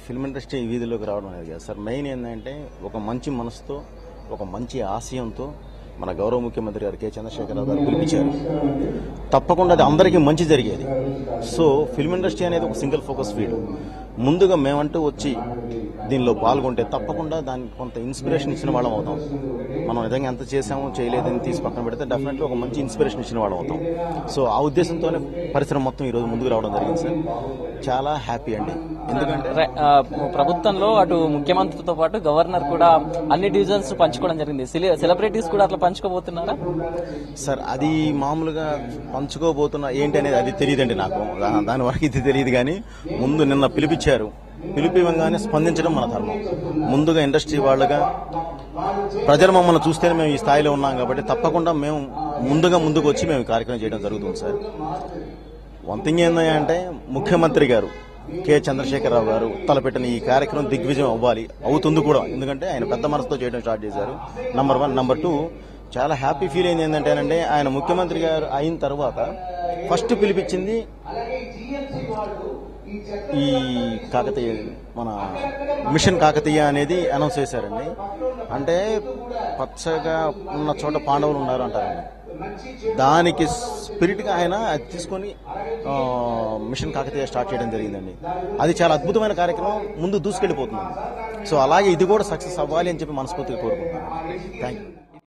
Film industry వీధిలోకి రావడం అనేది కాదు సార్. మెయిన్ ఏంటంటే ఒక మంచి మనసుతో, ఒక మంచి ఆశయంతో మన గౌరవ ముఖ్యమంత్రి గారు కె చంద్రశేఖరరావు గారు పిలిపించారు. తప్పకుండా అది అందరికీ మంచి జరిగేది. సో ఫిల్మ్ ఇండస్ట్రీ అనేది ఒక సింగిల్ ఫోకస్ ఫీల్డ్. ముందుగా మేమంటూ వచ్చి దీనిలో పాల్గొంటే తప్పకుండా దానికి కొంత ఇన్స్పిరేషన్ ఇచ్చిన వాళ్ళం అవుతాం. మనం నిజంగా ఎంత చేసామో చేయలేదని తీసి పక్కన పెడితే డెఫినెట్గా ఒక మంచి ఇన్స్పిరేషన్ ఇచ్చిన వాళ్ళం అవుతాం. సో ఆ ఉద్దేశంతోనే పరిశ్రమ మొత్తం ఈరోజు ముందుకు రావడం జరిగింది సార్. చాలా హ్యాపీ అండి. ఎందుకంటే ప్రభుత్వంలో అటు ముఖ్యమంత్రితో పాటు గవర్నర్ కూడా అన్ని డివిజన్స్ పంచుకోవడం జరిగింది. సెలబ్రిటీస్ కూడా అట్లా పంచుకోబోతున్నారా సార్? అది మామూలుగా పంచుకోబోతున్నా ఏంటి అనేది అది తెలియదండి నాకు. దాని వరకు ఇది తెలియదు. కానీ ముందు నిన్న పిలిపించారు. పిలిపివ్వగానే స్పందించడం మన ధర్మం. ముందుగా ఇండస్ట్రీ వాళ్ళుగా ప్రజలు మమ్మల్ని చూస్తేనే మేము ఈ స్థాయిలో ఉన్నాం కాబట్టి తప్పకుండా మేము ముందుకు వచ్చి మేము కార్యక్రమం చేయడం జరుగుతుంది సార్. వన్ థింగ్ ఏంటంటే ముఖ్యమంత్రి గారు కె చంద్రశేఖరరావు గారు తలపెట్టిన ఈ కార్యక్రమం దిగ్విజయం అవ్వాలి, అవుతుంది కూడా. ఎందుకంటే ఆయన పెద్ద మనసుతో చేయడం స్టార్ట్ చేశారు. నంబర్ 1. నంబర్ 2, చాలా హ్యాపీ ఫీల్ అయింది ఏంటంటేనంటే ఆయన ముఖ్యమంత్రి గారు అయిన తర్వాత ఫస్ట్ పిలిపించింది ఈ కాకతీయ, మన మిషన్ కాకతీయ అనేది అనౌన్స్ చేశారండి. అంటే పచ్చగా ఉన్న చోట పాండవులు ఉన్నారు అంటారండి. దానికి స్పిరిట్గా ఆయన అది తీసుకొని మిషన్ కాకతీయ స్టార్ట్ చేయడం జరిగిందండి. అది చాలా అద్భుతమైన కార్యక్రమం, ముందు దూసుకెళ్ళిపోతుంది. సో అలాగే ఇది కూడా సక్సెస్ అవ్వాలి అని చెప్పి మనస్ఫూర్తిగా కోరుకుంటున్నాను. Thank you.